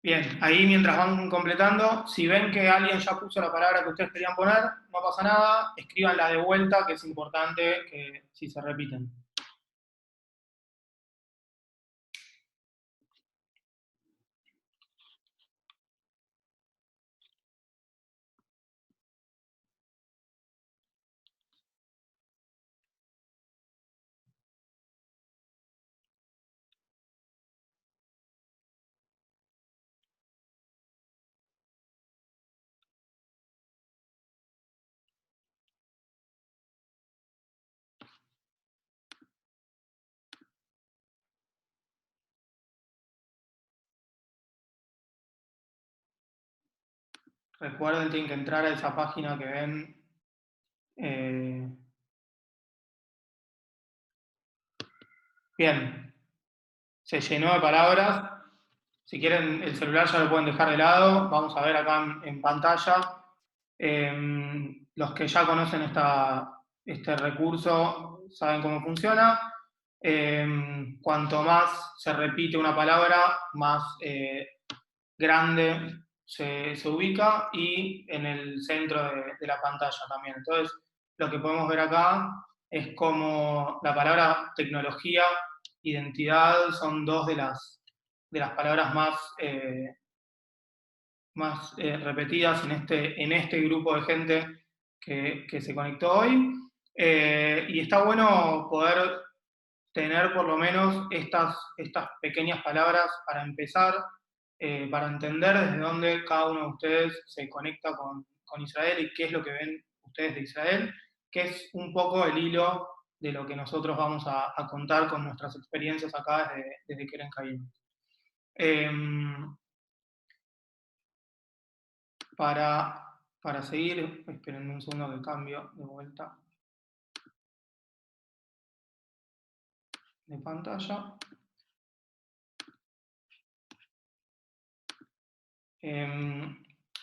Bien, ahí mientras van completando, si ven que alguien ya puso la palabra que ustedes querían poner, no pasa nada, escríbanla de vuelta, que es importante que si se repiten. Recuerden, tienen que entrar a esa página que ven. Bien, se llenó de palabras. Si quieren, el celular ya lo pueden dejar de lado. Vamos a ver acá en pantalla. Los que ya conocen este recurso saben cómo funciona. Cuanto más se repite una palabra, más grande se ubica y en el centro de la pantalla también. Entonces, lo que podemos ver acá es como la palabra tecnología, identidad, son dos de las palabras más repetidas en este grupo de gente que se conectó hoy. Y está bueno poder tener por lo menos estas pequeñas palabras para empezar, para entender desde dónde cada uno de ustedes se conecta con Israel y qué es lo que ven ustedes de Israel, que es un poco el hilo de lo que nosotros vamos a contar con nuestras experiencias acá desde Keren Caín. Para seguir, esperen un segundo que cambio de vuelta de pantalla.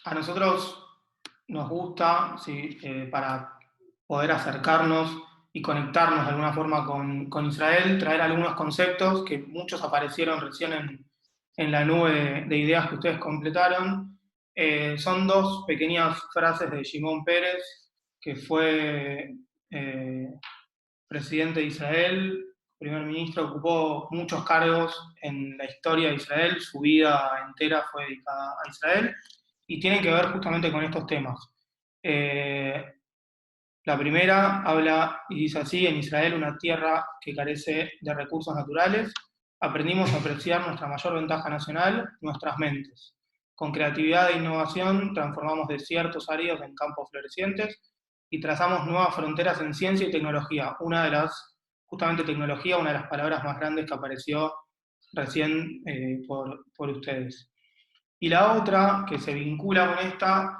A nosotros nos gusta, ¿sí? Para poder acercarnos y conectarnos de alguna forma con Israel, traer algunos conceptos que muchos aparecieron recién en la nube de ideas que ustedes completaron. Son dos pequeñas frases de Shimon Peres, que fue presidente de Israel, primer ministro, ocupó muchos cargos en la historia de Israel, su vida entera fue dedicada a Israel, y tienen que ver justamente con estos temas. La primera habla y dice así: en Israel, una tierra que carece de recursos naturales, aprendimos a apreciar nuestra mayor ventaja nacional, nuestras mentes. Con creatividad e innovación transformamos desiertos áridos en campos florecientes y trazamos nuevas fronteras en ciencia y tecnología. Justamente tecnología, una de las palabras más grandes que apareció recién por ustedes. Y la otra, que se vincula con esta,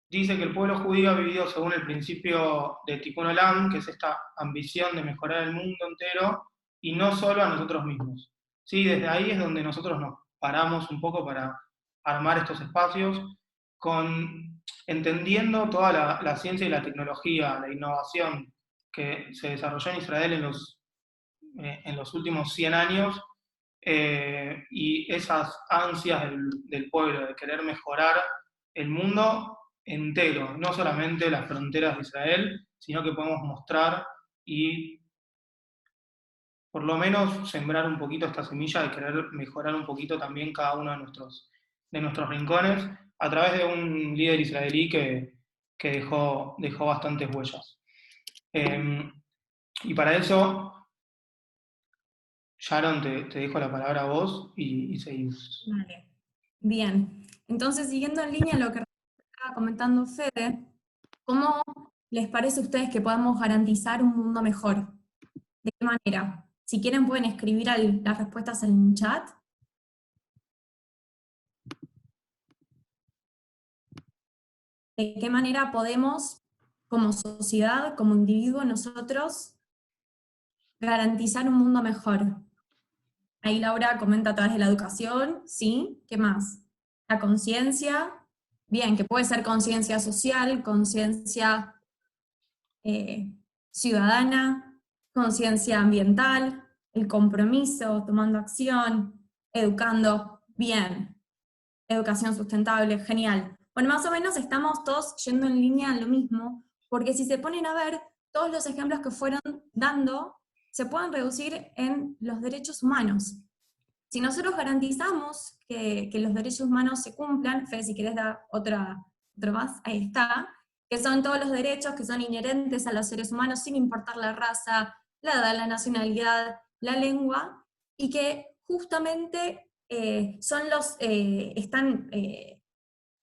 dice que el pueblo judío ha vivido según el principio de Tikkun Olam, que es esta ambición de mejorar el mundo entero y no solo a nosotros mismos. ¿Sí? Desde ahí es donde nosotros nos paramos un poco para armar estos espacios, entendiendo toda la ciencia y la tecnología, la innovación que se desarrolló en Israel en los últimos 100 años, y esas ansias del pueblo de querer mejorar el mundo entero, no solamente las fronteras de Israel, sino que podemos mostrar y por lo menos sembrar un poquito esta semilla de querer mejorar un poquito también cada uno de nuestros rincones a través de un líder israelí que dejó bastantes huellas. Y para eso, Sharon, te dejo la palabra a vos y seguimos. Vale. Bien, entonces siguiendo en línea lo que estaba comentando Fede, ¿cómo les parece a ustedes que podamos garantizar un mundo mejor? ¿De qué manera? Si quieren pueden escribir las respuestas en chat. ¿De qué manera podemos, como sociedad, como individuo, nosotros garantizar un mundo mejor? Ahí Laura comenta a través de la educación, ¿sí? ¿Qué más? La conciencia, bien, que puede ser conciencia social, conciencia ciudadana, conciencia ambiental, el compromiso, tomando acción, educando bien. educación sustentable, genial. Bueno, más o menos estamos todos yendo en línea a lo mismo, porque si se ponen a ver, todos los ejemplos que fueron dando se pueden reducir en los derechos humanos. Si nosotros garantizamos que los derechos humanos se cumplan, Fede, si querés dar otro más, ahí está, que son todos los derechos que son inherentes a los seres humanos sin importar la raza, la edad, la nacionalidad, la lengua, y que justamente están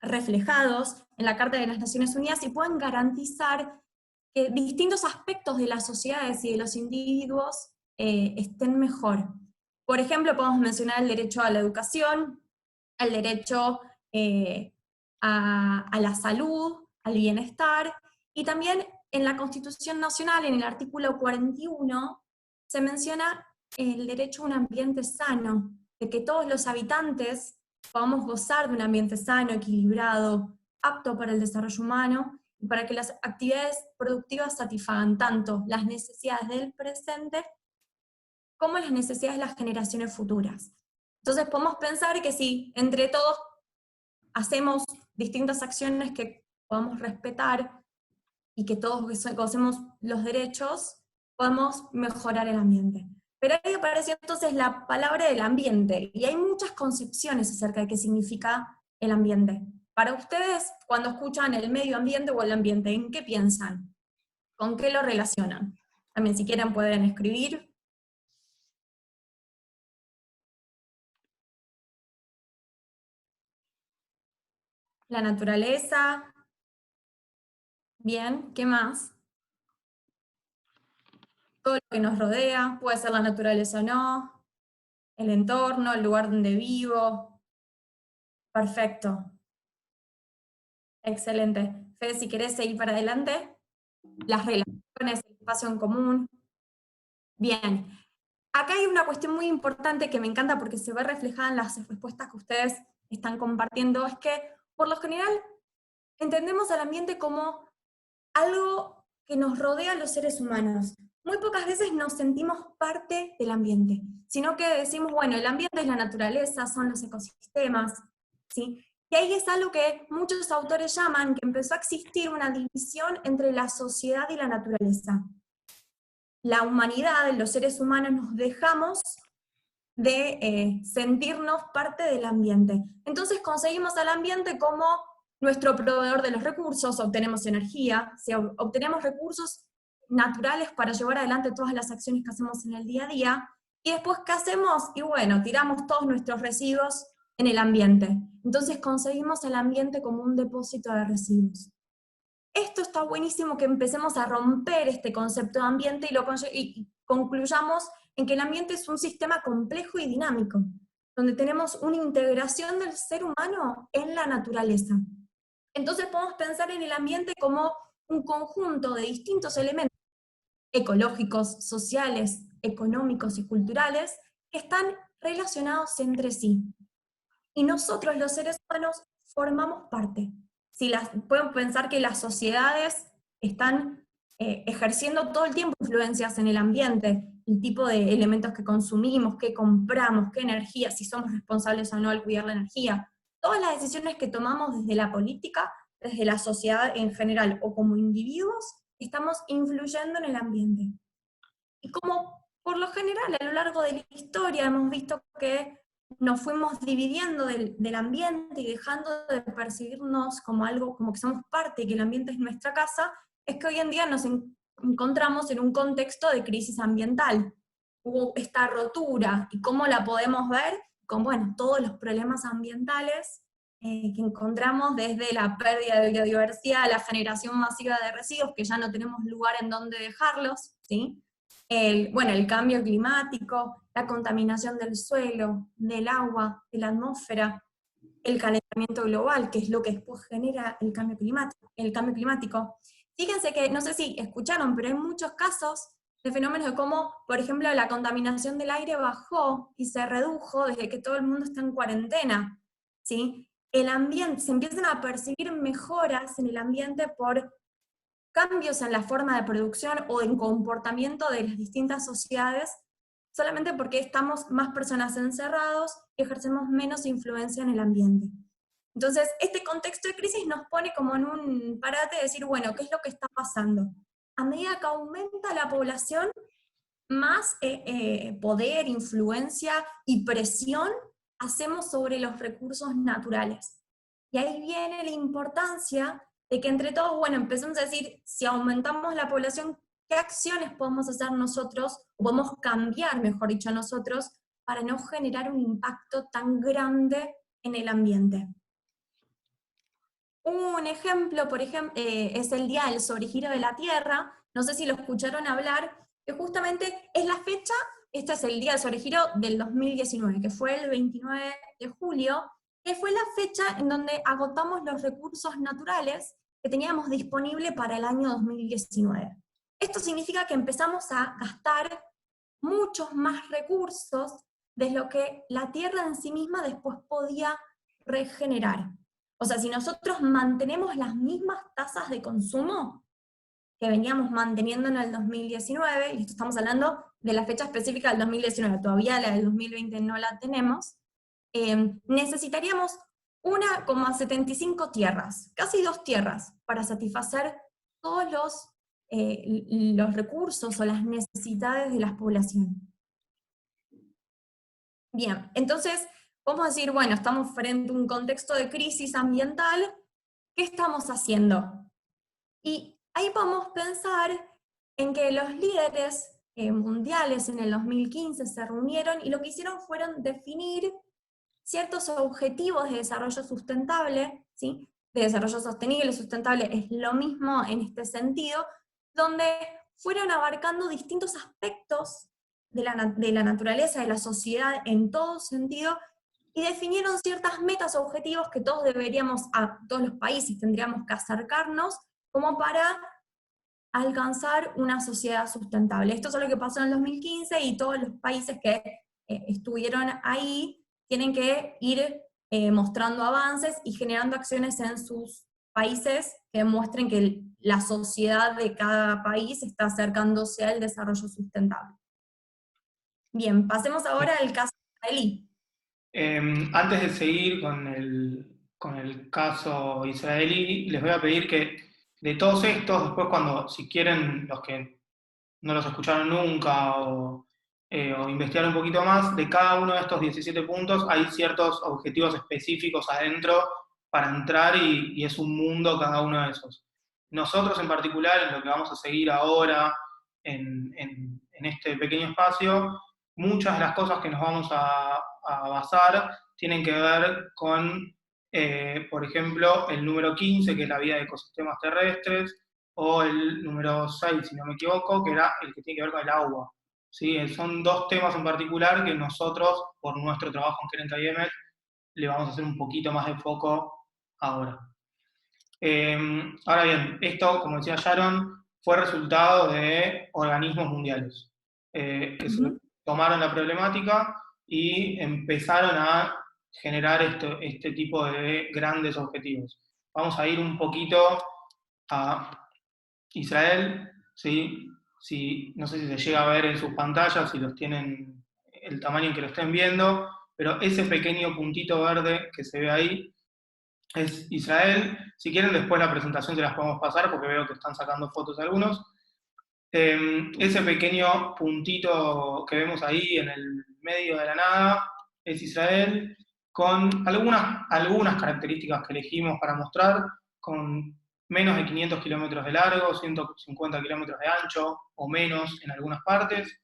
reflejados en la Carta de las Naciones Unidas y pueden garantizar que distintos aspectos de las sociedades y de los individuos estén mejor. Por ejemplo, podemos mencionar el derecho a la educación, el derecho a la salud, al bienestar, y también en la Constitución Nacional, en el artículo 41, se menciona el derecho a un ambiente sano, de que todos los habitantes podamos gozar de un ambiente sano, equilibrado, apto para el desarrollo humano, y para que las actividades productivas satisfagan tanto las necesidades del presente como las necesidades de las generaciones futuras. Entonces podemos pensar que si entre todos hacemos distintas acciones que podamos respetar y que todos gocemos los derechos, podemos mejorar el ambiente. Pero ahí apareció entonces la palabra del ambiente, y hay muchas concepciones acerca de qué significa el ambiente. Para ustedes, cuando escuchan el medio ambiente o el ambiente, ¿en qué piensan? ¿Con qué lo relacionan? También si quieren pueden escribir. La naturaleza. Bien, ¿qué más? Todo lo que nos rodea, puede ser la naturaleza o no, el entorno, el lugar donde vivo. Perfecto. Excelente. Fede, si querés seguir para adelante. Las relaciones, el espacio en común. Bien. Acá hay una cuestión muy importante que me encanta porque se ve reflejada en las respuestas que ustedes están compartiendo, es que, por lo general, entendemos al ambiente como algo que nos rodea a los seres humanos. Muy pocas veces nos sentimos parte del ambiente, sino que decimos, bueno, el ambiente es la naturaleza, son los ecosistemas, ¿sí? Y ahí es algo que muchos autores llaman que empezó a existir una división entre la sociedad y la naturaleza. La humanidad, los seres humanos, nos dejamos de sentirnos parte del ambiente. Entonces conseguimos al ambiente como nuestro proveedor de los recursos, obtenemos energía, obtenemos recursos naturales para llevar adelante todas las acciones que hacemos en el día a día, y después ¿qué hacemos? Y bueno, tiramos todos nuestros residuos en el ambiente. Entonces conseguimos el ambiente como un depósito de residuos. Esto está buenísimo que empecemos a romper este concepto de ambiente y concluyamos en que el ambiente es un sistema complejo y dinámico, donde tenemos una integración del ser humano en la naturaleza. Entonces podemos pensar en el ambiente como un conjunto de distintos elementos ecológicos, sociales, económicos y culturales que están relacionados entre sí. Y nosotros, los seres humanos, formamos parte. Pueden pensar que las sociedades están ejerciendo todo el tiempo influencias en el ambiente, el tipo de elementos que consumimos, qué compramos, qué energía, si somos responsables o no al cuidar la energía. Todas las decisiones que tomamos desde la política, desde la sociedad en general o como individuos, estamos influyendo en el ambiente. Y como por lo general a lo largo de la historia hemos visto que nos fuimos dividiendo del ambiente y dejando de percibirnos como algo, como que somos parte y que el ambiente es nuestra casa, es que hoy en día nos encontramos en un contexto de crisis ambiental. Hubo esta rotura, y cómo la podemos ver con, bueno, todos los problemas ambientales que encontramos, desde la pérdida de biodiversidad, la generación masiva de residuos, que ya no tenemos lugar en donde dejarlos, ¿sí? El cambio climático, la contaminación del suelo, del agua, de la atmósfera, el calentamiento global, que es lo que después genera el cambio climático. Fíjense que, no sé si escucharon, pero hay muchos casos de fenómenos de cómo, por ejemplo, la contaminación del aire bajó y se redujo desde que todo el mundo está en cuarentena, ¿sí? El ambiente, se empiezan a percibir mejoras en el ambiente por cambios en la forma de producción o en comportamiento de las distintas sociedades, solamente porque estamos más personas encerrados y ejercemos menos influencia en el ambiente. Entonces, este contexto de crisis nos pone como en un parate de decir, bueno, ¿qué es lo que está pasando? A medida que aumenta la población, más poder, influencia y presión hacemos sobre los recursos naturales. Y ahí viene la importancia de que entre todos, bueno, empecemos a decir, si aumentamos la población, ¿qué acciones podemos hacer nosotros, o podemos cambiar, mejor dicho, nosotros, para no generar un impacto tan grande en el ambiente? Un ejemplo, por ejemplo, es el Día del Sobregiro de la Tierra. No sé si lo escucharon hablar, que justamente es la fecha, este es el Día del Sobregiro del 2019, que fue el 29 de julio, que fue la fecha en donde agotamos los recursos naturales que teníamos disponible para el año 2019. Esto significa que empezamos a gastar muchos más recursos de lo que la Tierra en sí misma después podía regenerar. O sea, si nosotros mantenemos las mismas tasas de consumo que veníamos manteniendo en el 2019, y esto estamos hablando de la fecha específica del 2019, todavía la del 2020 no la tenemos, necesitaríamos 1,75 tierras, casi 2 tierras, para satisfacer todos los recursos o las necesidades de la población. Bien, entonces vamos a decir, bueno, estamos frente a un contexto de crisis ambiental, ¿qué estamos haciendo? Y ahí podemos pensar en que los líderes mundiales en el 2015 se reunieron y lo que hicieron fueron definir ciertos objetivos de desarrollo sustentable, ¿sí? De desarrollo sostenible, sustentable es lo mismo en este sentido, donde fueron abarcando distintos aspectos de la naturaleza, de la sociedad en todo sentido, y definieron ciertas metas o objetivos que todos deberíamos, a todos los países tendríamos que acercarnos como para alcanzar una sociedad sustentable. Esto es lo que pasó en el 2015 y todos los países que estuvieron ahí tienen que ir mostrando avances y generando acciones en sus países que demuestren que la sociedad de cada país está acercándose al desarrollo sustentable. Bien, pasemos ahora al caso israelí. Antes de seguir con el caso israelí, les voy a pedir que de todos estos, después cuando, si quieren, los que no los escucharon nunca o investigar un poquito más, de cada uno de estos 17 puntos hay ciertos objetivos específicos adentro para entrar y es un mundo cada uno de esos. Nosotros en particular, en lo que vamos a seguir ahora, en este pequeño espacio, muchas de las cosas que nos vamos a basar tienen que ver con, por ejemplo, el número 15, que es la vida de ecosistemas terrestres, o el número 6, si no me equivoco, que era el que tiene que ver con el agua. ¿Sí? Son dos temas en particular que nosotros, por nuestro trabajo en Gerenta IEMET, le vamos a hacer un poquito más de foco ahora. Ahora bien, esto, como decía Sharon, fue resultado de organismos mundiales que se tomaron la problemática y empezaron a generar este tipo de grandes objetivos. Vamos a ir un poquito a Israel, ¿sí? No sé si se llega a ver en sus pantallas, si los tienen el tamaño en que lo estén viendo, pero ese pequeño puntito verde que se ve ahí es Israel. Si quieren, después la presentación se las podemos pasar porque veo que están sacando fotos algunos. Ese pequeño puntito que vemos ahí en el medio de la nada es Israel, con algunas características que elegimos para mostrar, con menos de 500 kilómetros de largo, 150 kilómetros de ancho o menos en algunas partes.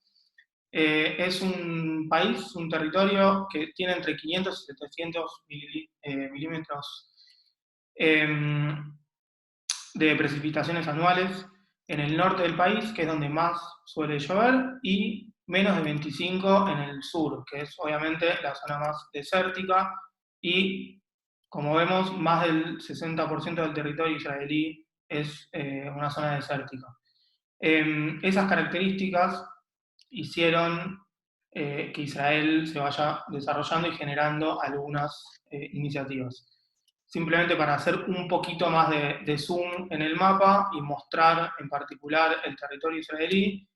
Es un país, un territorio que tiene entre 500 y 700 milímetros de precipitaciones anuales en el norte del país, que es donde más suele llover, y menos de 25 en el sur, que es obviamente la zona más desértica, y como vemos, más del 60% del territorio israelí es una zona desértica. Esas características hicieron que Israel se vaya desarrollando y generando algunas iniciativas. Simplemente para hacer un poquito más de zoom en el mapa y mostrar en particular el territorio israelí.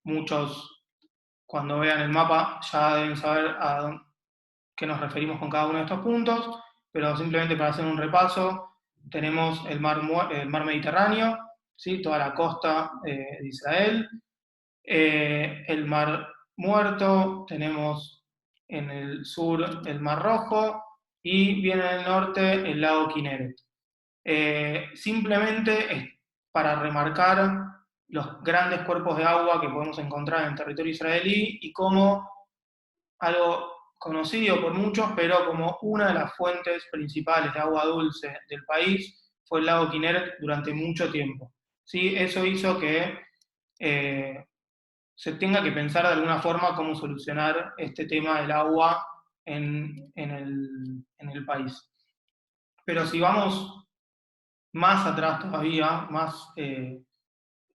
Muchos, cuando vean el mapa, ya deben saber qué nos referimos con cada uno de estos puntos, pero simplemente para hacer un repaso, tenemos el mar Mediterráneo, ¿sí? Toda la costa de Israel, el Mar Muerto, tenemos en el sur el Mar Rojo, y bien en el norte el lago Kinneret. Simplemente es para remarcar los grandes cuerpos de agua que podemos encontrar en el territorio israelí y como algo conocido por muchos, pero como una de las fuentes principales de agua dulce del país fue el lago Kinneret durante mucho tiempo. ¿Sí? Eso hizo que se tenga que pensar de alguna forma cómo solucionar este tema del agua en el país. Pero si vamos más atrás todavía, más en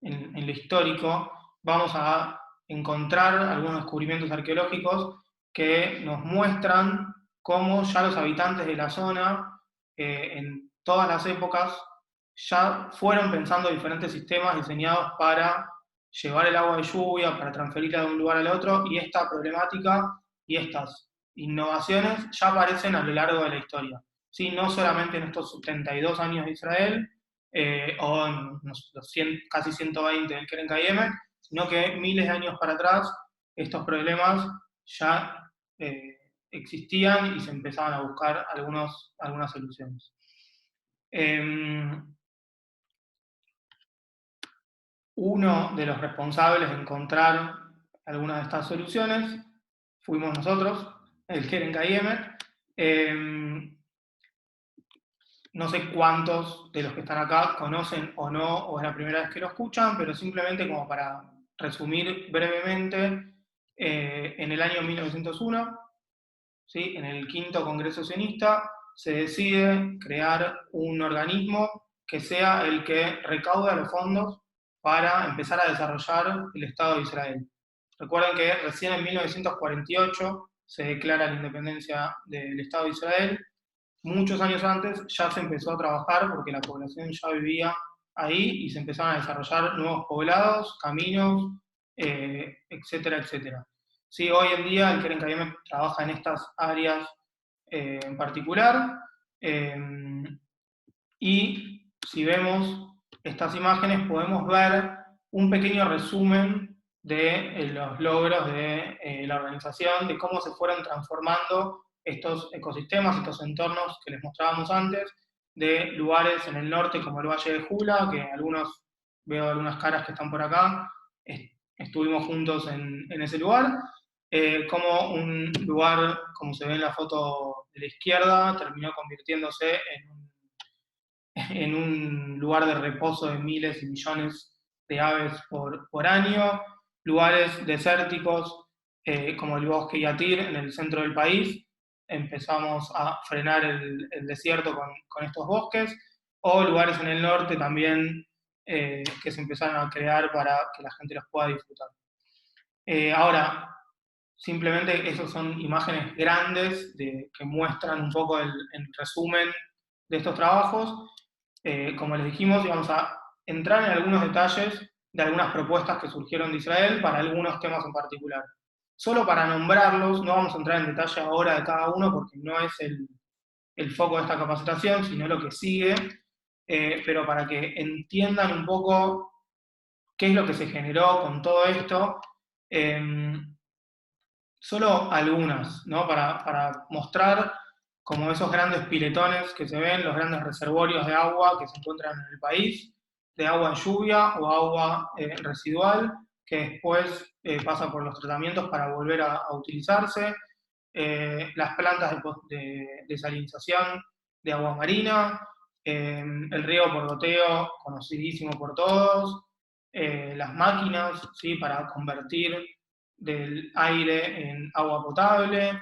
lo histórico, vamos a encontrar algunos descubrimientos arqueológicos que nos muestran cómo ya los habitantes de la zona, en todas las épocas, ya fueron pensando diferentes sistemas diseñados para llevar el agua de lluvia, para transferirla de un lugar al otro, y esta problemática y estas innovaciones ya aparecen a lo largo de la historia. ¿Sí? No solamente en estos 72 años de Israel, o en los casi 120 del Keren Kayemet, sino que miles de años para atrás estos problemas ya existían y se empezaban a buscar algunas soluciones. Uno de los responsables de encontrar algunas de estas soluciones fuimos nosotros, el Keren Kayemet. No sé cuántos de los que están acá conocen o no, o es la primera vez que lo escuchan, pero simplemente como para resumir brevemente, en el año 1901, ¿sí? En el quinto Congreso Sionista, se decide crear un organismo que sea el que recauda los fondos para empezar a desarrollar el Estado de Israel. Recuerden que recién en 1948 se declara la independencia del Estado de Israel. Muchos años antes ya se empezó a trabajar porque la población ya vivía ahí y se empezaron a desarrollar nuevos poblados, caminos, etcétera, etcétera. Sí, hoy en día el Keren Kayemet trabaja en estas áreas en particular, y si vemos estas imágenes podemos ver un pequeño resumen de los logros de la organización, de cómo se fueron transformando estos ecosistemas, estos entornos que les mostrábamos antes, de lugares en el norte como el Valle de Jula, que veo algunas caras que están por acá, estuvimos juntos en ese lugar, como un lugar, como se ve en la foto de la izquierda, terminó convirtiéndose en un lugar de reposo de miles y millones de aves por año, lugares desérticos como el bosque Yatir en el centro del país, empezamos a frenar el desierto con estos bosques, o lugares en el norte también que se empezaron a crear para que la gente los pueda disfrutar. Ahora, simplemente esas son imágenes grandes que muestran un poco el resumen de estos trabajos. Como les dijimos, íbamos a entrar en algunos detalles de algunas propuestas que surgieron de Israel para algunos temas en particular. Solo para nombrarlos, no vamos a entrar en detalle ahora de cada uno porque no es el foco de esta capacitación, sino lo que sigue, pero para que entiendan un poco qué es lo que se generó con todo esto. Solo algunas, ¿no? Para mostrar como esos grandes piletones que se ven, los grandes reservorios de agua que se encuentran en el país, de agua de lluvia o agua residual, que después pasa por los tratamientos para volver a utilizarse, las plantas de desalinización de agua marina, el riego por goteo, conocidísimo por todos, las máquinas, ¿sí? Para convertir del aire en agua potable,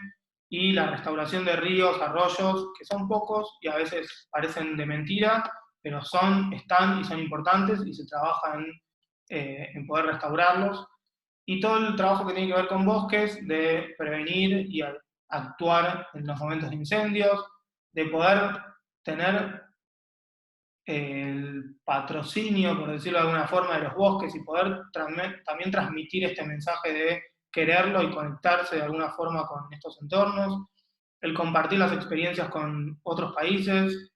y la restauración de ríos, arroyos, que son pocos y a veces parecen de mentira, pero están y son importantes y se trabaja en poder restaurarlos. Y todo el trabajo que tiene que ver con bosques, de prevenir y actuar en los momentos de incendios, de poder tener el patrocinio, por decirlo de alguna forma, de los bosques y poder también transmitir este mensaje de quererlo y conectarse de alguna forma con estos entornos. el compartir las experiencias con otros países,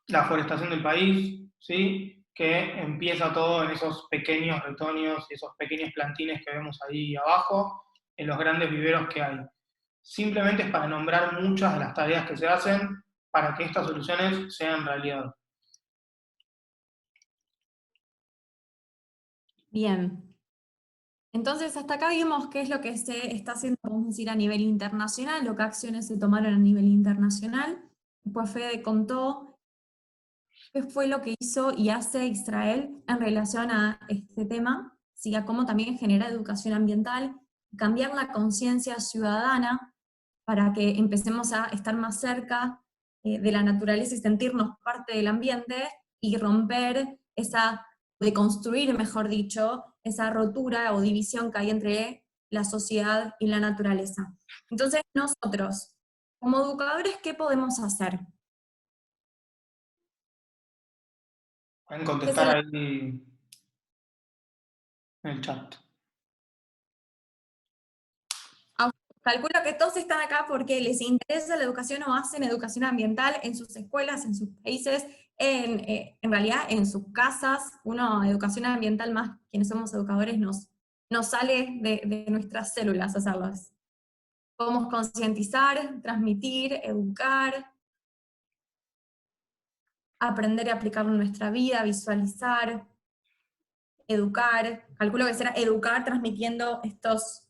la forestación del país, ¿sí? Que empieza todo en esos pequeños retoños y esos pequeños plantines que vemos ahí abajo, en los grandes viveros que hay. Simplemente es para nombrar muchas de las tareas que se hacen para que estas soluciones sean realidad. Bien. Entonces, hasta acá vimos qué es lo que se está haciendo, vamos a decir, a nivel internacional, lo que acciones se tomaron a nivel internacional. Después Fede contó qué fue lo que hizo y hace Israel en relación a este tema, ¿sí? A cómo también genera educación ambiental, cambiar la conciencia ciudadana para que empecemos a estar más cerca de la naturaleza y sentirnos parte del ambiente y romper esa, deconstruir, mejor dicho, esa rotura o división que hay entre la sociedad y la naturaleza. Entonces, nosotros, como educadores, ¿qué podemos hacer? Pueden contestar ahí en el chat. Calculo que todos están acá porque les interesa la educación o hacen educación ambiental en sus escuelas, en sus países, en realidad en sus casas. Educación ambiental más, quienes somos educadores, nos sale de nuestras células hacerlas. Podemos concientizar, transmitir, educar, aprender y aplicarlo en nuestra vida, visualizar, educar. Calculo que será educar transmitiendo estos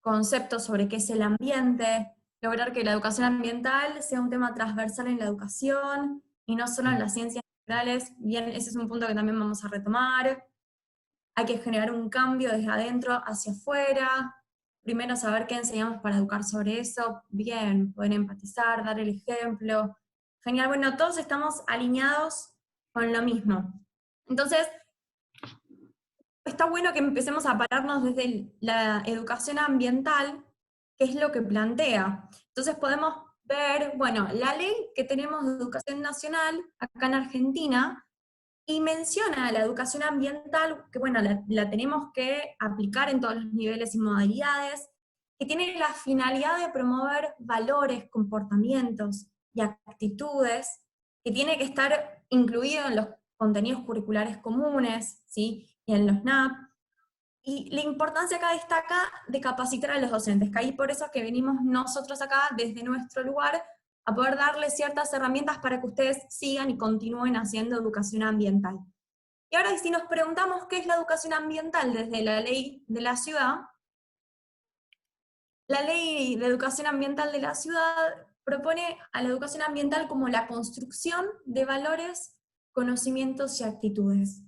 conceptos sobre qué es el ambiente, lograr que la educación ambiental sea un tema transversal en la educación y no solo en las ciencias naturales. Bien, ese es un punto que también vamos a retomar. Hay que generar un cambio desde adentro hacia afuera. Primero saber qué enseñamos para educar sobre eso. Bien, poder empatizar, dar el ejemplo. Genial, bueno, todos estamos alineados con lo mismo. Entonces, está bueno que empecemos a pararnos desde la educación ambiental, que es lo que plantea. Entonces podemos ver, bueno, la ley que tenemos de educación nacional acá en Argentina, y menciona la educación ambiental, que bueno, la tenemos que aplicar en todos los niveles y modalidades, que tiene la finalidad de promover valores, comportamientos y actitudes, que tiene que estar incluido en los contenidos curriculares comunes, ¿sí? Y en los NAP. Y la importancia acá destaca de capacitar a los docentes, que ahí por eso que venimos nosotros acá desde nuestro lugar a poder darles ciertas herramientas para que ustedes sigan y continúen haciendo educación ambiental. Y ahora si nos preguntamos qué es la educación ambiental desde la ley de la ciudad, la ley de educación ambiental de la ciudad propone a la educación ambiental como la construcción de valores, conocimientos y actitudes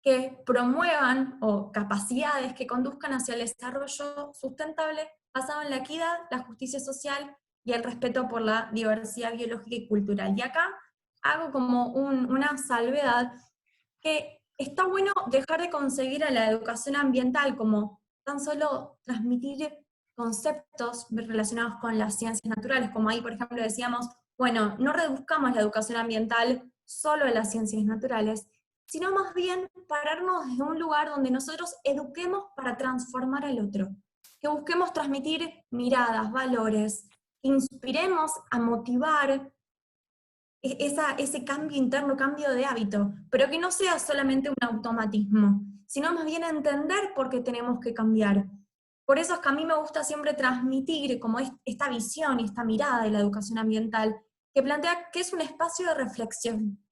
que promuevan o capacidades que conduzcan hacia el desarrollo sustentable basado en la equidad, la justicia social y el respeto por la diversidad biológica y cultural. Y acá hago como una salvedad que está bueno dejar de conseguir a la educación ambiental como tan solo transmitir conceptos relacionados con las ciencias naturales, como ahí por ejemplo decíamos, bueno, no reduzcamos la educación ambiental solo a las ciencias naturales, sino más bien pararnos desde un lugar donde nosotros eduquemos para transformar al otro, que busquemos transmitir miradas, valores, que inspiremos a motivar ese cambio interno, cambio de hábito, pero que no sea solamente un automatismo, sino más bien entender por qué tenemos que cambiar. Por eso es que a mí me gusta siempre transmitir como esta visión y esta mirada de la educación ambiental, que plantea que es un espacio de reflexión,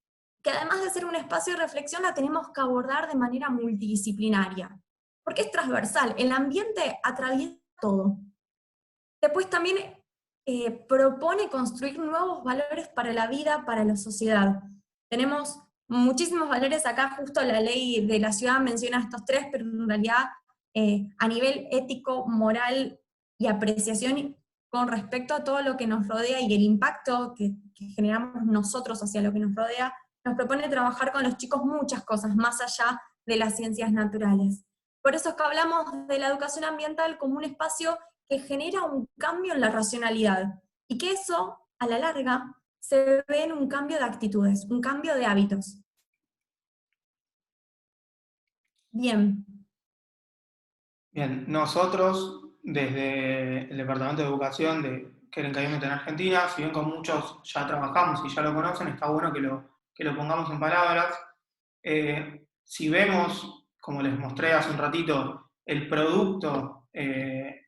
que además de ser un espacio de reflexión la tenemos que abordar de manera multidisciplinaria, porque es transversal, el ambiente atraviesa todo. Después también propone construir nuevos valores para la vida, para la sociedad. Tenemos muchísimos valores acá, justo la ley de la ciudad menciona estos tres, pero en realidad a nivel ético, moral y apreciación con respecto a todo lo que nos rodea y el impacto que generamos nosotros hacia lo que nos rodea, nos propone trabajar con los chicos muchas cosas, más allá de las ciencias naturales. Por eso es que hablamos de la educación ambiental como un espacio que genera un cambio en la racionalidad, y que eso, a la larga, se ve en un cambio de actitudes, un cambio de hábitos. Bien. Bien, nosotros desde el Departamento de Educación de Keren Kaymet en Argentina, si bien con muchos ya trabajamos y ya lo conocen, está bueno que lo pongamos en palabras. Si vemos, como les mostré hace un ratito, el producto de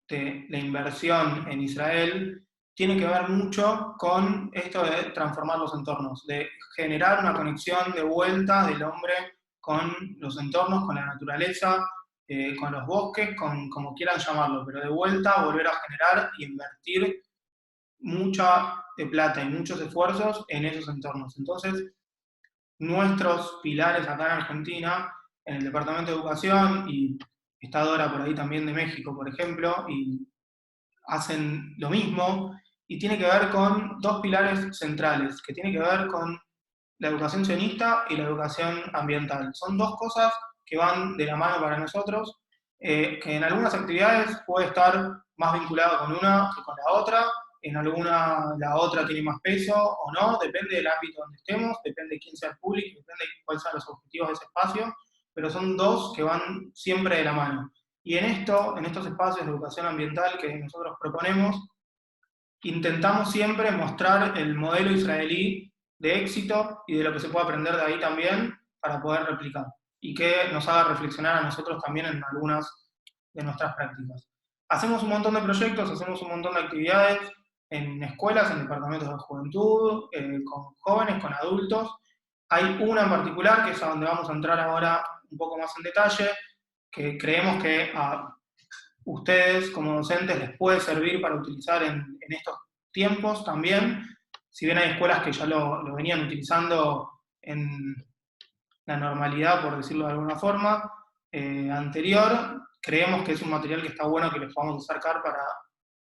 la inversión en Israel, tiene que ver mucho con esto de transformar los entornos, de generar una conexión de vuelta del hombre con los entornos, con la naturaleza, con los bosques, con como quieran llamarlo, pero de vuelta volver a generar e invertir mucha plata y muchos esfuerzos en esos entornos. Entonces, nuestros pilares acá en Argentina, en el Departamento de Educación, y está Dora por ahí también de México, por ejemplo, y hacen lo mismo, y tiene que ver con dos pilares centrales, que tiene que ver con la educación sionista y la educación ambiental. Son dos cosas que van de la mano para nosotros, que en algunas actividades puede estar más vinculado con una que con la otra, en alguna la otra tiene más peso o no, depende del ámbito donde estemos, depende de quién sea el público, depende de cuáles sean los objetivos de ese espacio, pero son dos que van siempre de la mano. Y en estos espacios de educación ambiental que nosotros proponemos, intentamos siempre mostrar el modelo israelí de éxito y de lo que se puede aprender de ahí también para poder replicar y que nos haga reflexionar a nosotros también en algunas de nuestras prácticas. Hacemos un montón de proyectos, hacemos un montón de actividades en escuelas, en departamentos de juventud, con jóvenes, con adultos. Hay una en particular, que es a donde vamos a entrar ahora un poco más en detalle, que creemos que a ustedes como docentes les puede servir para utilizar en estos tiempos también, si bien hay escuelas que ya lo venían utilizando en la normalidad, por decirlo de alguna forma, anterior, creemos que es un material que está bueno que les podamos acercar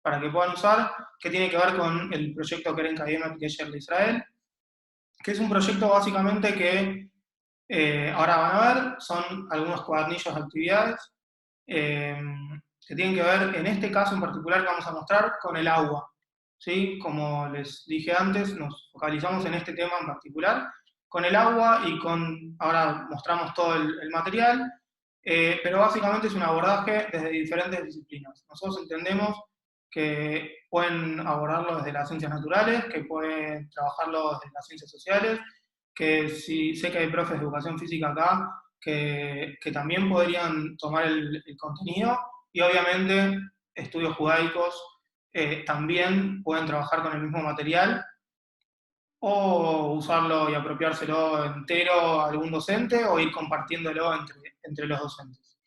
para que puedan usar, que tiene que ver con el proyecto Keren Kaymet Gesher de Israel, que es un proyecto básicamente que ahora van a ver, son algunos cuadernillos de actividades, que tienen que ver, en este caso en particular que vamos a mostrar, con el agua. ¿Sí? Como les dije antes, nos focalizamos en este tema en particular, con el agua y ahora mostramos todo el material, pero básicamente es un abordaje desde diferentes disciplinas. Nosotros entendemos que pueden abordarlo desde las ciencias naturales, que pueden trabajarlo desde las ciencias sociales, que sí, sé que hay profes de educación física acá que también podrían tomar el contenido, y obviamente estudios judaicos también pueden trabajar con el mismo material o usarlo y apropiárselo entero a algún docente o ir compartiéndolo entre los docentes.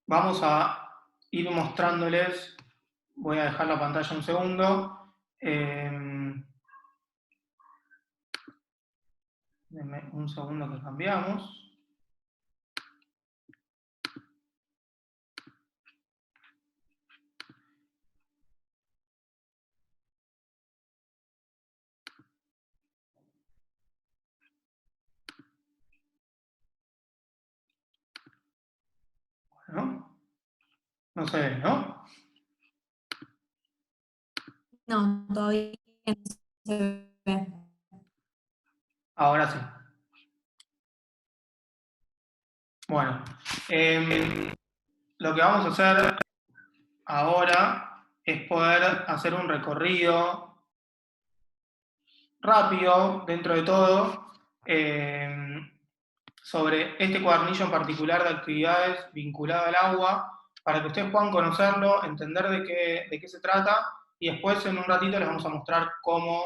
Vamos a ir mostrándoles, voy a dejar la pantalla un segundo. Denme un segundo que cambiamos. Bueno, no se ve, ¿no? No, todavía no se ve. Ahora sí. Bueno, lo que vamos a hacer ahora es poder hacer un recorrido rápido, dentro de todo, sobre este cuadernillo en particular de actividades vinculado al agua, para que ustedes puedan conocerlo, entender de qué se trata, y después en un ratito les vamos a mostrar cómo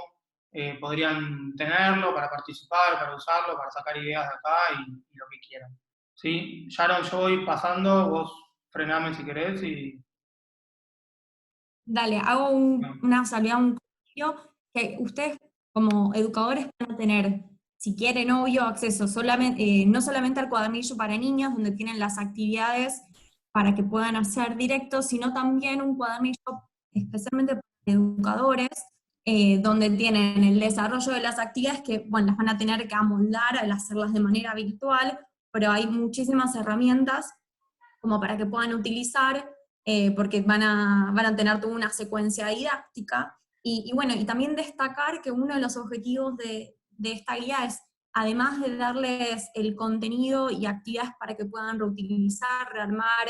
podrían tenerlo para participar, para usarlo, para sacar ideas de acá y lo que quieran. ¿Sí? Sharon, yo voy pasando, vos frename si querés y... Dale, hago una salvedad, un comentario, que ustedes como educadores pueden tener, si quieren, obvio, acceso solamente, no solamente al cuadernillo para niños, donde tienen las actividades para que puedan hacer directo, sino también un cuadernillo especialmente para educadores, donde tienen el desarrollo de las actividades que, bueno, las van a tener que amoldar al hacerlas de manera virtual, pero hay muchísimas herramientas como para que puedan utilizar, porque van a tener toda una secuencia didáctica, y bueno, y también destacar que uno de los objetivos de esta guía es además de darles el contenido y actividades para que puedan reutilizar, rearmar,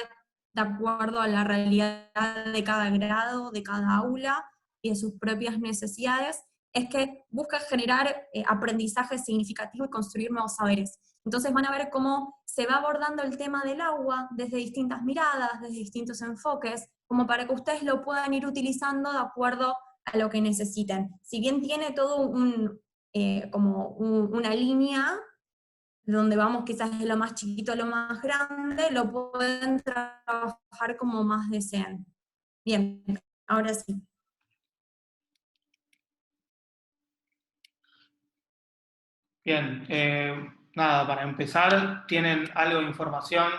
de acuerdo a la realidad de cada grado, de cada aula y de sus propias necesidades, es que busca generar aprendizaje significativo y construir nuevos saberes. Entonces van a ver cómo se va abordando el tema del agua desde distintas miradas, desde distintos enfoques, como para que ustedes lo puedan ir utilizando de acuerdo a lo que necesiten. Si bien tiene todo una línea donde vamos quizás de lo más chiquito a lo más grande, lo pueden trabajar como más deseen. Bien, ahora sí. Bien, nada, para empezar, ¿tienen algo de información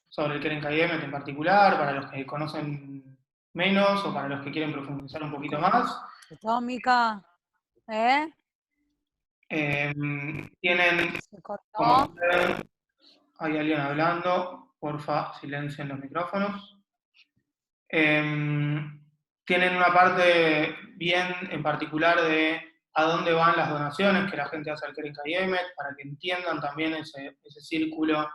sobre el Keren Kayemet en particular, para los que conocen menos o para los que quieren profundizar un poquito más? ¿Todo, Mica? Tienen, ¿Se cortó? como ven, hay alguien hablando, porfa, silencien los micrófonos. Tienen una parte bien en particular de a dónde van las donaciones que la gente hace al Keren Kayemet, para que entiendan también ese círculo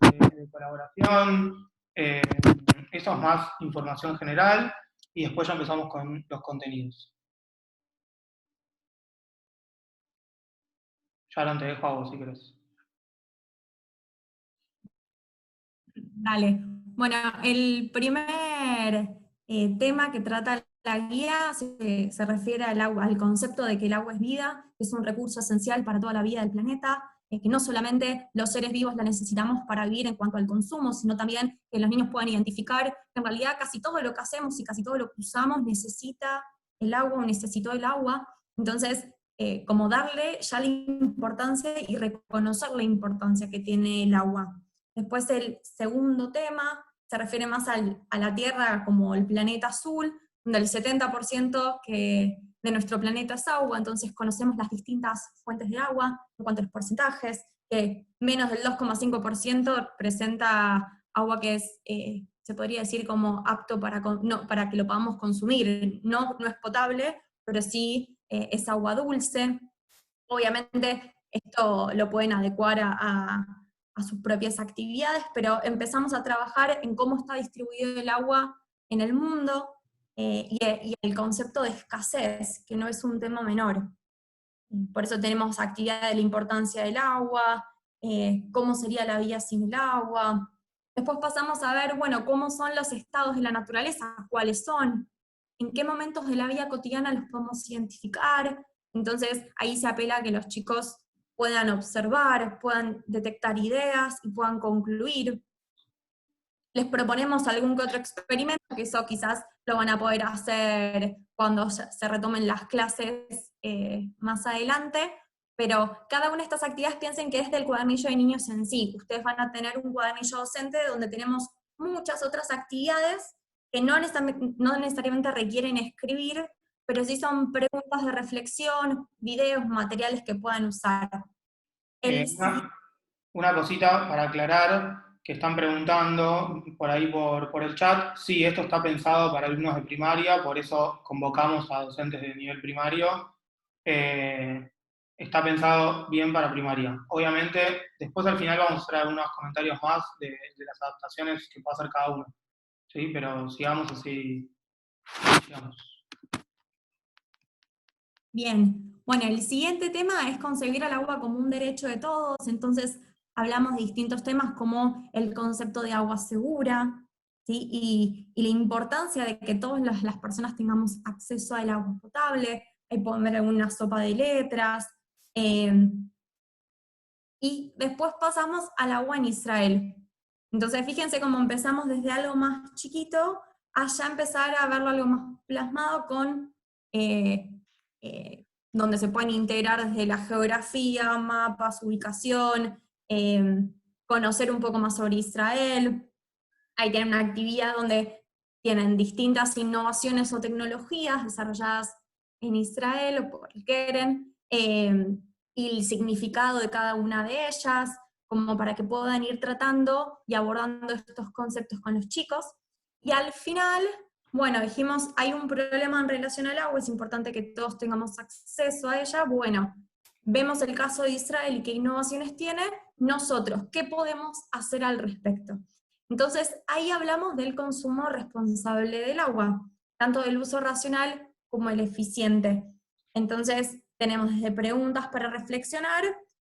de colaboración. Eso es más información general, y después ya empezamos con los contenidos. Sharon, te dejo a vos si querés. Dale. Bueno, el primer tema que trata la guía se refiere al agua, al concepto de que el agua es vida, que es un recurso esencial para toda la vida del planeta, que no solamente los seres vivos la necesitamos para vivir en cuanto al consumo, sino también que los niños puedan identificar que en realidad casi todo lo que hacemos y casi todo lo que usamos necesita el agua o necesitó el agua. Entonces, como darle ya la importancia y reconocer la importancia que tiene el agua. Después el segundo tema se refiere más a la Tierra como el planeta azul, donde el 70% de nuestro planeta es agua, entonces conocemos las distintas fuentes de agua en cuanto a los porcentajes, que menos del 2,5% presenta agua que es, se podría decir como apto para que lo podamos consumir. No es potable, pero sí es agua dulce. Obviamente esto lo pueden adecuar a sus propias actividades, pero empezamos a trabajar en cómo está distribuido el agua en el mundo y el concepto de escasez, que no es un tema menor. Por eso tenemos actividad de la importancia del agua, cómo sería la vida sin el agua. Después pasamos a ver, bueno, cómo son los estados de la naturaleza, cuáles son, en qué momentos de la vida cotidiana los podemos identificar. Entonces ahí se apela a que los chicos puedan observar, puedan detectar ideas y puedan concluir. Les proponemos algún que otro experimento, que eso quizás lo van a poder hacer cuando se retomen las clases más adelante, pero cada una de estas actividades piensen que es del cuadernillo de niños en sí. Ustedes van a tener un cuadernillo docente donde tenemos muchas otras actividades que no necesariamente requieren escribir, pero sí son preguntas de reflexión, videos, materiales que puedan usar. Una cosita para aclarar, que están preguntando por ahí por el chat. Sí, esto está pensado para alumnos de primaria, por eso convocamos a docentes de nivel primario. Está pensado bien para primaria. Obviamente, después al final vamos a hacer algunos comentarios más de las adaptaciones que puede hacer cada uno. ¿Sí? Pero sigamos así. Sigamos. Bien, bueno, el siguiente tema es concebir al agua como un derecho de todos, entonces hablamos de distintos temas como el concepto de agua segura, ¿sí? Y la importancia de que todas las personas tengamos acceso al agua potable. Ahí pueden ver alguna sopa de letras. Y después pasamos al agua en Israel. Entonces fíjense cómo empezamos desde algo más chiquito a ya empezar a verlo algo más plasmado con donde se pueden integrar desde la geografía, mapas, ubicación, conocer un poco más sobre Israel. Ahí tienen una actividad donde tienen distintas innovaciones o tecnologías desarrolladas en Israel o por Keren, y el significado de cada una de ellas, como para que puedan ir tratando y abordando estos conceptos con los chicos. Y al final, bueno, dijimos, hay un problema en relación al agua, es importante que todos tengamos acceso a ella. Bueno, vemos el caso de Israel y qué innovaciones tiene, nosotros, ¿qué podemos hacer al respecto? Entonces, ahí hablamos del consumo responsable del agua, tanto del uso racional como el eficiente. Entonces, tenemos desde preguntas para reflexionar,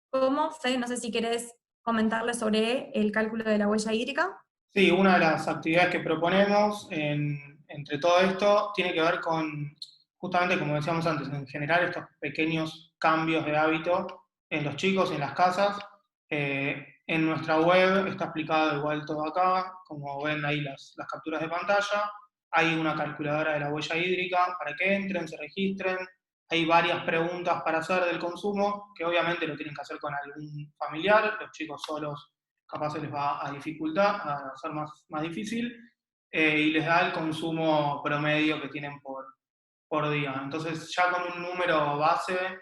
como, Fe, no sé si querés comentarle sobre el cálculo de la huella hídrica. Sí, una de las actividades que proponemos entre todo esto tiene que ver con, justamente como decíamos antes, en generar estos pequeños cambios de hábito en los chicos, en las casas. En nuestra web está explicado igual todo acá, como ven ahí las capturas de pantalla. Hay una calculadora de la huella hídrica para que entren, se registren. Hay varias preguntas para hacer del consumo, que obviamente lo tienen que hacer con algún familiar, los chicos solos capaz se les va a dificultar, a hacer más difícil, y les da el consumo promedio que tienen por día. Entonces ya con un número base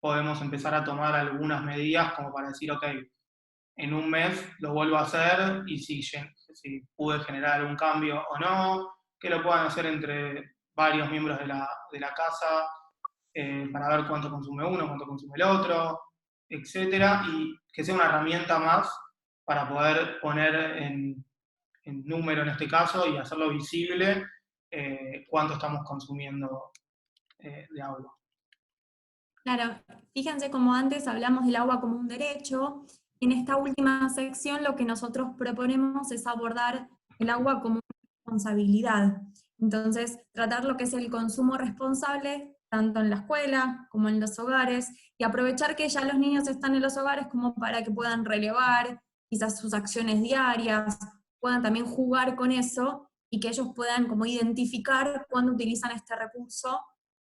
podemos empezar a tomar algunas medidas como para decir, ok, en un mes lo vuelvo a hacer y si pude generar algún cambio o no, que lo puedan hacer entre varios miembros de la casa para ver cuánto consume uno, cuánto consume el otro, etcétera, y que sea una herramienta más para poder poner en número en este caso y hacerlo visible cuánto estamos consumiendo de agua. Claro, fíjense como antes hablamos del agua como un derecho, en esta última sección lo que nosotros proponemos es abordar el agua como una responsabilidad. Entonces, tratar lo que es el consumo responsable, tanto en la escuela como en los hogares, y aprovechar que ya los niños están en los hogares como para que puedan relevar quizás sus acciones diarias, puedan también jugar con eso, y que ellos puedan como identificar cuándo utilizan este recurso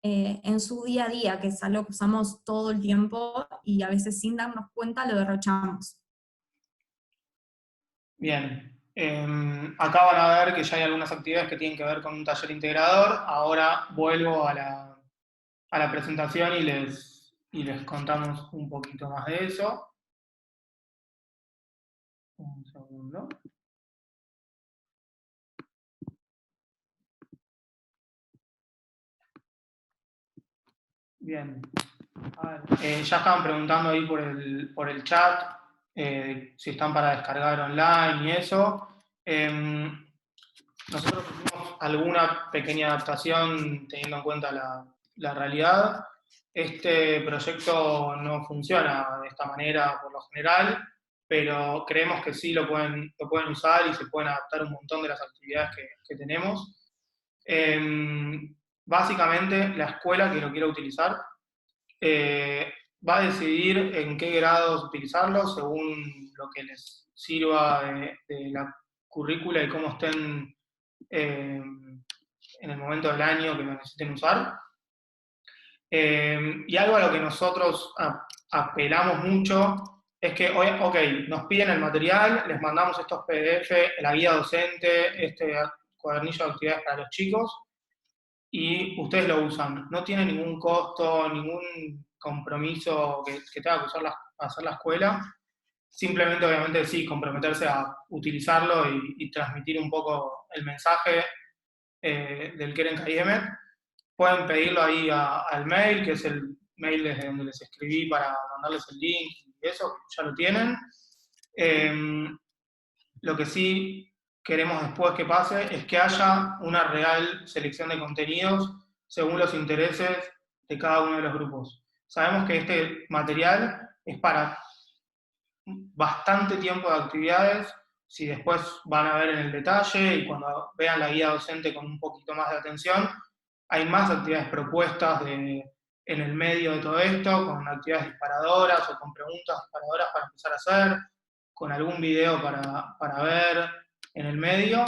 en su día a día, que es algo que usamos todo el tiempo y a veces sin darnos cuenta lo derrochamos. Bien, acá van a ver que ya hay algunas actividades que tienen que ver con un taller integrador. Ahora vuelvo a la presentación y les contamos un poquito más de eso. Un segundo. Bien. A ver, ya estaban preguntando ahí por el chat si están para descargar online y eso. Nosotros hicimos alguna pequeña adaptación teniendo en cuenta la realidad. Este proyecto no funciona de esta manera por lo general, pero creemos que sí lo pueden usar y se pueden adaptar un montón de las actividades que tenemos. Básicamente, la escuela que lo quiera utilizar va a decidir en qué grados utilizarlo según lo que les sirva de la currícula y cómo estén en el momento del año que lo necesiten usar. Y algo a lo que nosotros apelamos mucho es que, ok, nos piden el material, les mandamos estos PDF, la guía docente, este cuadernillo de actividades para los chicos, y ustedes lo usan. No tiene ningún costo, ningún compromiso que tenga que hacer la escuela. Simplemente, obviamente, sí, comprometerse a utilizarlo y transmitir un poco el mensaje del Keren Kayemet. Pueden pedirlo ahí al mail, que es el mail desde donde les escribí para mandarles el link y eso, ya lo tienen. Lo que sí queremos después que pase es que haya una real selección de contenidos según los intereses de cada uno de los grupos. Sabemos que este material es para bastante tiempo de actividades. Si después van a ver en el detalle y cuando vean la guía docente con un poquito más de atención, hay más actividades propuestas en el medio de todo esto, con actividades disparadoras o con preguntas disparadoras para empezar a hacer, con algún video para ver en el medio,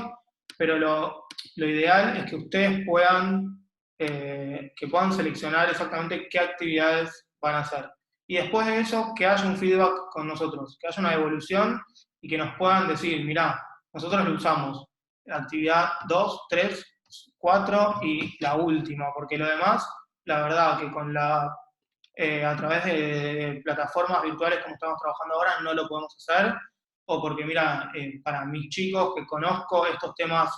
pero lo ideal es que ustedes puedan seleccionar exactamente qué actividades van a hacer. Y después de eso, que haya un feedback con nosotros, que haya una evolución y que nos puedan decir, mirá, nosotros lo usamos, la actividad 2, 3, 4 y la última, porque lo demás, la verdad que a través de plataformas virtuales como estamos trabajando ahora no lo podemos hacer, o porque mira, para mis chicos que conozco estos temas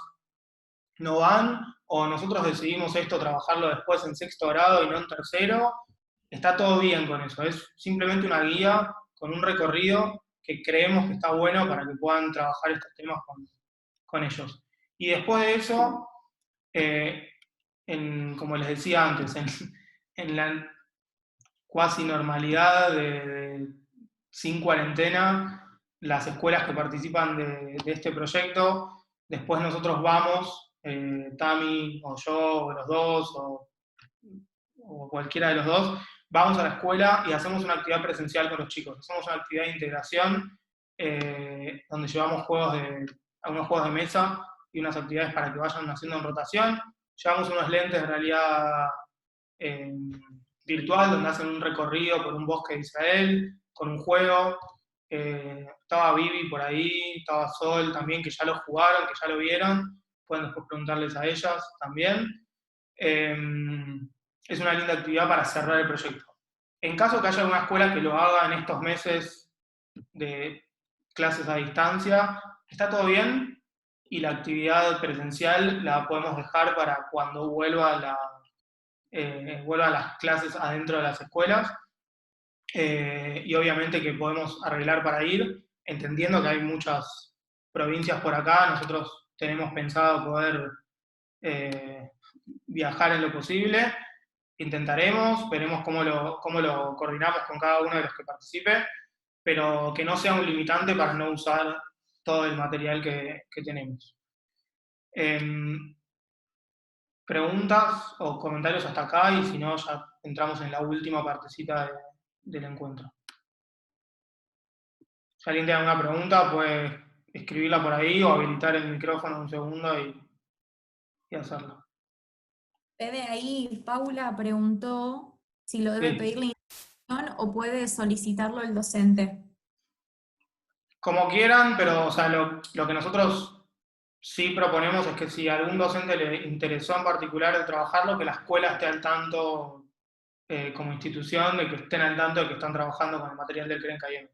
no van, o nosotros decidimos esto trabajarlo después en sexto grado y no en tercero, está todo bien con eso, es simplemente una guía con un recorrido que creemos que está bueno para que puedan trabajar estos temas con ellos. Y después de eso, como les decía antes, en la cuasi normalidad sin cuarentena, las escuelas que participan de este proyecto, después nosotros vamos, Tami o yo, o los dos, o cualquiera de los dos, vamos a la escuela y hacemos una actividad presencial con los chicos. Hacemos una actividad de integración donde llevamos algunos juegos de mesa y unas actividades para que vayan haciendo en rotación. Llevamos unos lentes de realidad eh, virtual donde hacen un recorrido por un bosque de Israel con un juego. Estaba Vivi por ahí, estaba Sol también, que ya lo jugaron, que ya lo vieron. Pueden después preguntarles a ellas también. Es una linda actividad para cerrar el proyecto. En caso que haya alguna escuela que lo haga en estos meses de clases a distancia, está todo bien y la actividad presencial la podemos dejar para cuando vuelvan las clases adentro de las escuelas. Y obviamente que podemos arreglar para ir, entendiendo que hay muchas provincias por acá. Nosotros tenemos pensado poder viajar en lo posible. Intentaremos, veremos cómo lo coordinamos con cada uno de los que participe, pero que no sea un limitante para no usar todo el material que tenemos. Preguntas o comentarios hasta acá, y si no, ya entramos en la última partecita del encuentro. Si alguien tiene alguna pregunta, puede escribirla por ahí o habilitar el micrófono un segundo y hacerlo. De ahí, Paula preguntó si lo debe pedir la institución o puede solicitarlo el docente. Como quieran, pero o sea, lo que nosotros sí proponemos es que si a algún docente le interesó en particular de trabajarlo, que la escuela esté al tanto como institución, de que estén al tanto de que están trabajando con el material del Keren Kayeem.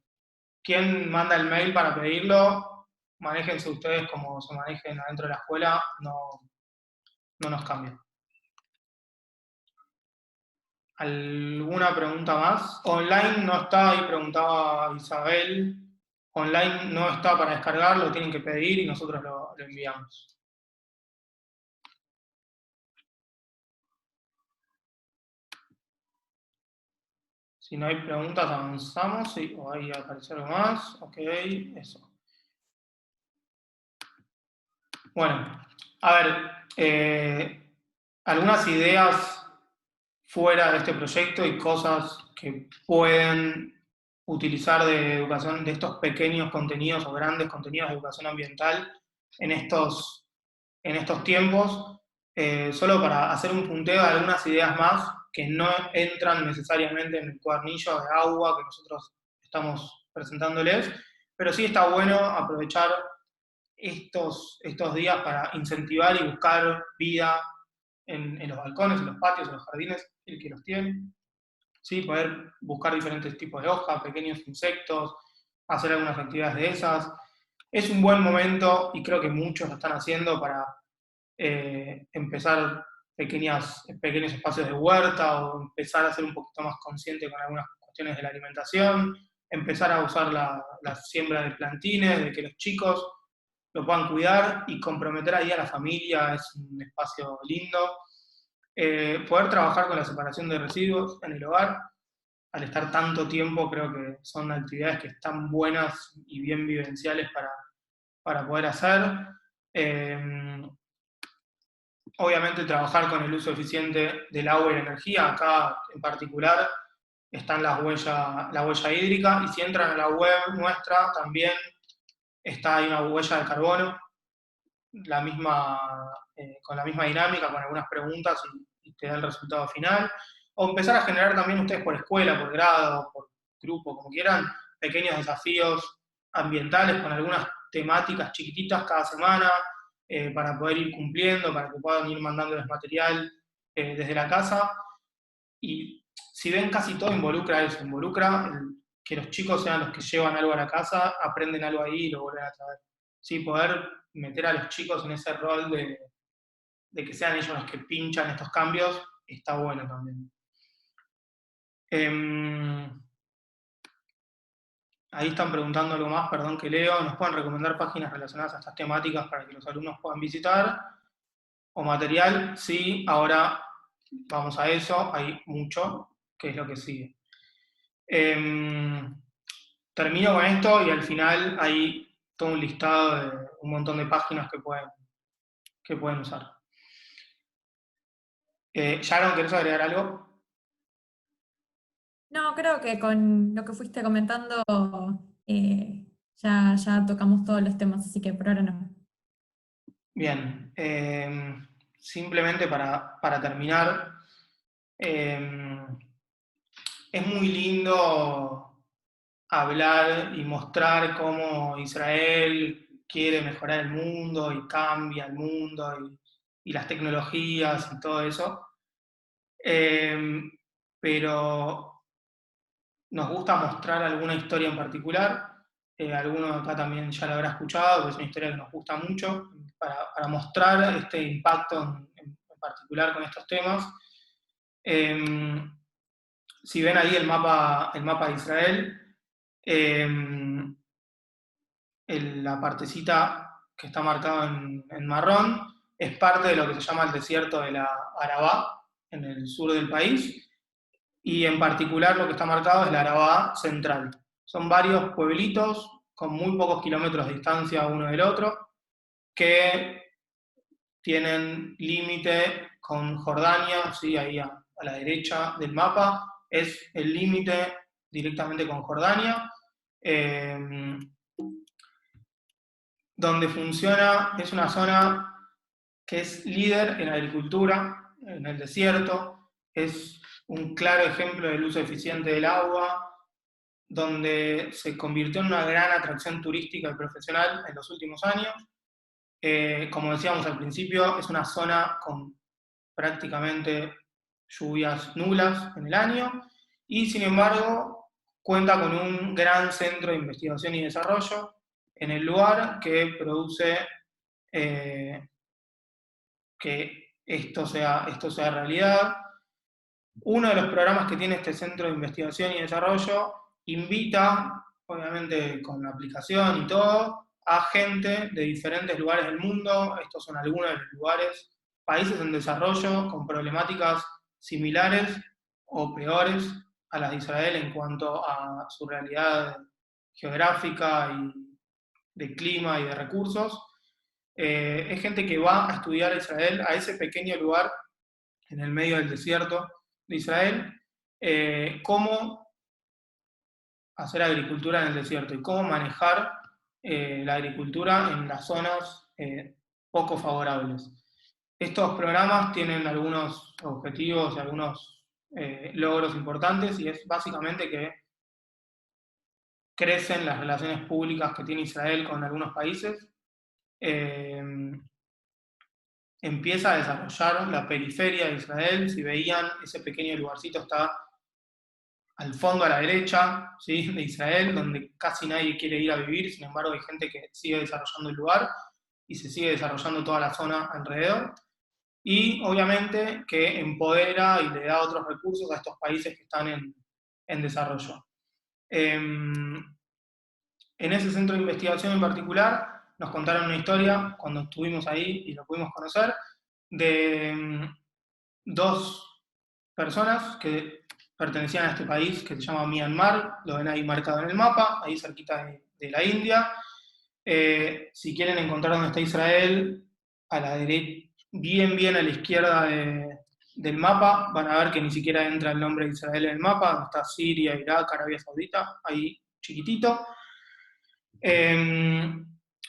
¿Quién manda el mail para pedirlo? Manéjense ustedes como se manejen adentro de la escuela, no nos cambia. ¿Alguna pregunta más? Online no está, ahí preguntaba Isabel. Online no está para descargar, lo tienen que pedir y nosotros lo enviamos. Si no hay preguntas, avanzamos. Sí, o ahí aparece algo más. Ok, eso. Bueno, a ver, algunas ideas fuera de este proyecto y cosas que pueden utilizar de educación, de estos pequeños contenidos o grandes contenidos de educación ambiental en estos tiempos, solo para hacer un punteo de algunas ideas más que no entran necesariamente en el cuadernillo de agua que nosotros estamos presentándoles, pero sí está bueno aprovechar estos días para incentivar y buscar vida en los balcones, en los patios, en los jardines, el que los tiene. ¿Sí? Poder buscar diferentes tipos de hojas, pequeños insectos, hacer algunas actividades de esas. Es un buen momento, y creo que muchos lo están haciendo, para empezar pequeños espacios de huerta o empezar a ser un poquito más consciente con algunas cuestiones de la alimentación, empezar a usar la siembra de plantines, de que los chicos lo puedan cuidar y comprometer ahí a la familia, es un espacio lindo. Poder trabajar con la separación de residuos en el hogar, al estar tanto tiempo, creo que son actividades que están buenas y bien vivenciales para poder hacer. Obviamente trabajar con el uso eficiente del agua y la energía. Acá en particular están la huella hídrica, y si entran a la web nuestra también está ahí una huella de carbono, con la misma dinámica, con algunas preguntas y te da el resultado final. O empezar a generar también ustedes por escuela, por grado, por grupo, como quieran, pequeños desafíos ambientales con algunas temáticas chiquititas cada semana, para poder ir cumpliendo, para que puedan ir mandándoles material desde la casa. Y si ven, casi todo involucra eso, que los chicos sean los que llevan algo a la casa, aprenden algo ahí y lo vuelven a traer. Sí, poder meter a los chicos en ese rol de que sean ellos los que pinchan estos cambios, está bueno también. Em, Ahí están preguntando algo más, perdón que leo. ¿Nos pueden recomendar páginas relacionadas a estas temáticas para que los alumnos puedan visitar? ¿O material? Sí, ahora vamos a eso. Hay mucho, que es lo que sigue. Termino con esto y al final hay todo un listado de un montón de páginas que pueden usar. Sharon, ¿querés agregar algo? No, creo que con lo que fuiste comentando ya tocamos todos los temas, así que por ahora no. Bien, simplemente para terminar, es muy lindo hablar y mostrar cómo Israel quiere mejorar el mundo y cambia el mundo y las tecnologías y todo eso. Pero nos gusta mostrar alguna historia en particular. Alguno de acá también ya lo habrá escuchado, porque es una historia que nos gusta mucho, para mostrar este impacto en particular con estos temas. Si ven ahí el mapa de Israel, la partecita que está marcada en marrón es parte de lo que se llama el desierto de la Arabá, en el sur del país, y en particular lo que está marcado es la Arabá central. Son varios pueblitos con muy pocos kilómetros de distancia uno del otro, que tienen límite con Jordania, ¿sí? Ahí a la derecha del mapa, es el límite directamente con Jordania. Donde funciona, es una zona que es líder en agricultura, en el desierto, es un claro ejemplo del uso eficiente del agua, donde se convirtió en una gran atracción turística y profesional en los últimos años. Como decíamos al principio, es una zona con prácticamente lluvias nulas en el año y sin embargo cuenta con un gran centro de investigación y desarrollo en el lugar que produce que esto sea realidad. Uno de los programas que tiene este centro de investigación y desarrollo invita, obviamente con la aplicación y todo, a gente de diferentes lugares del mundo. Estos son algunos de los lugares, países en desarrollo con problemáticas similares o peores a las de Israel en cuanto a su realidad geográfica y de clima y de recursos. Es gente que va a estudiar a Israel, a ese pequeño lugar en el medio del desierto de Israel, cómo hacer agricultura en el desierto y cómo manejar la agricultura en las zonas poco favorables. Estos programas tienen algunos objetivos y algunos logros importantes y es básicamente que crecen las relaciones públicas que tiene Israel con algunos países, empieza a desarrollar la periferia de Israel. Si veían, ese pequeño lugarcito está al fondo a la derecha, ¿sí? De Israel, donde casi nadie quiere ir a vivir, sin embargo hay gente que sigue desarrollando el lugar y se sigue desarrollando toda la zona alrededor. Y obviamente que empodera y le da otros recursos a estos países que están en desarrollo. En ese centro de investigación en particular, nos contaron una historia cuando estuvimos ahí y lo pudimos conocer, de dos personas que pertenecían a este país que se llama Myanmar, lo ven ahí marcado en el mapa, ahí cerquita de la India. Si quieren encontrar dónde está Israel, a la derecha, bien a la izquierda del mapa, van a ver que ni siquiera entra el nombre de Israel en el mapa, donde está Siria, Irak, Arabia Saudita, ahí chiquitito.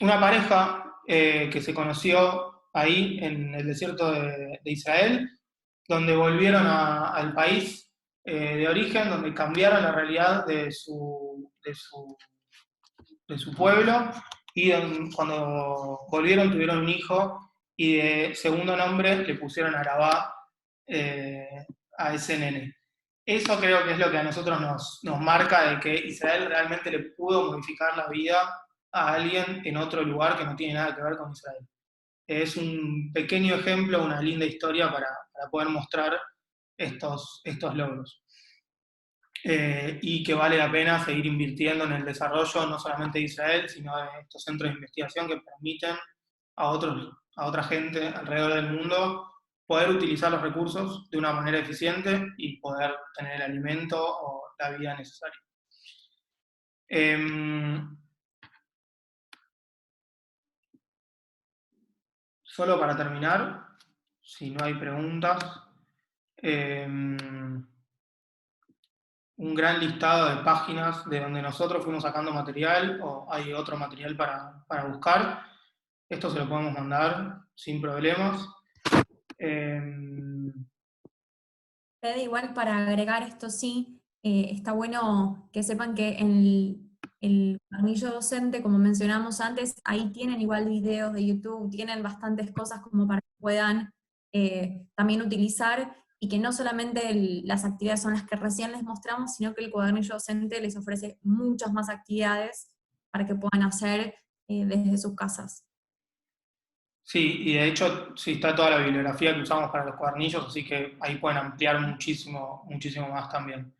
Una pareja que se conoció ahí en el desierto de Israel, donde volvieron al país de origen, donde cambiaron la realidad de su pueblo, y cuando volvieron tuvieron un hijo, y de segundo nombre le pusieron Arabá a ese nene. Eso creo que es lo que a nosotros nos marca de que Israel realmente le pudo modificar la vida a alguien en otro lugar que no tiene nada que ver con Israel. Es un pequeño ejemplo, una linda historia para poder mostrar estos logros. y que vale la pena seguir invirtiendo en el desarrollo no solamente de Israel, sino de estos centros de investigación que permiten a otra gente alrededor del mundo poder utilizar los recursos de una manera eficiente y poder tener el alimento o la vida necesaria. Solo para terminar, si no hay preguntas, un gran listado de páginas de donde nosotros fuimos sacando material, o hay otro material para buscar. Esto se lo podemos mandar sin problemas. Fede, igual para agregar esto sí, está bueno que sepan que en el cuadernillo docente, como mencionamos antes, ahí tienen igual videos de YouTube, tienen bastantes cosas como para que puedan también utilizar, y que no solamente las actividades son las que recién les mostramos, sino que el cuadernillo docente les ofrece muchas más actividades para que puedan hacer desde sus casas. Sí, y de hecho sí está toda la bibliografía que usamos para los cuadernillos, así que ahí pueden ampliar muchísimo, muchísimo más también.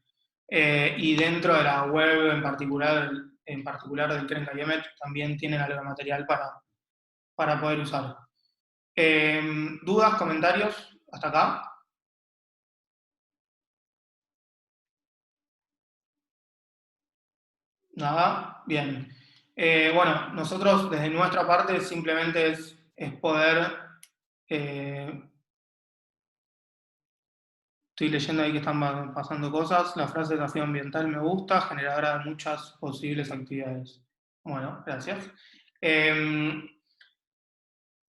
Y dentro de la web en particular del Keren Kayemet también tienen algo de material para poder usar. ¿Dudas, comentarios hasta acá? Nada, bien. Bueno, nosotros desde nuestra parte simplemente es poder, estoy leyendo ahí que están pasando cosas, la frase de desafío ambiental me gusta, generadora de muchas posibles actividades. Bueno, gracias.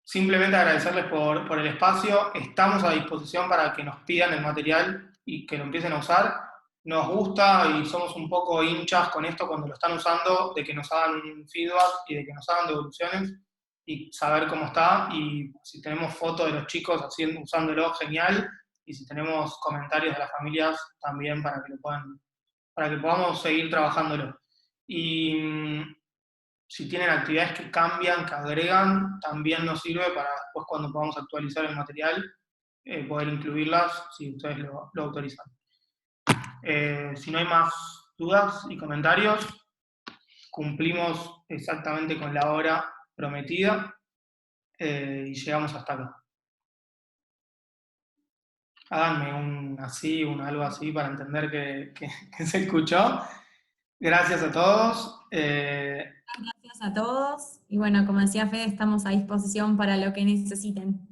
Simplemente agradecerles por el espacio, estamos a disposición para que nos pidan el material y que lo empiecen a usar. Nos gusta y somos un poco hinchas con esto cuando lo están usando, de que nos hagan un feedback y de que nos hagan devoluciones y saber cómo está. Y si tenemos fotos de los chicos usándolo, genial. Y si tenemos comentarios de las familias, también para que podamos seguir trabajándolo. Y si tienen actividades que cambian, que agregan, también nos sirve para después cuando podamos actualizar el material, poder incluirlas si ustedes lo autorizan. Si no hay más dudas y comentarios, cumplimos exactamente con la hora prometida y llegamos hasta acá. Háganme algo así para entender que se escuchó. Gracias a todos. Gracias a todos, y bueno, como decía Fede, estamos a disposición para lo que necesiten.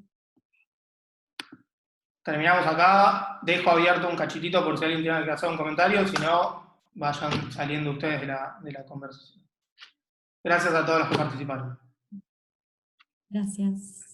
Terminamos acá, dejo abierto un cachitito por si alguien tiene que hacer un comentario, si no, vayan saliendo ustedes de la conversación. Gracias a todos los que participaron. Gracias.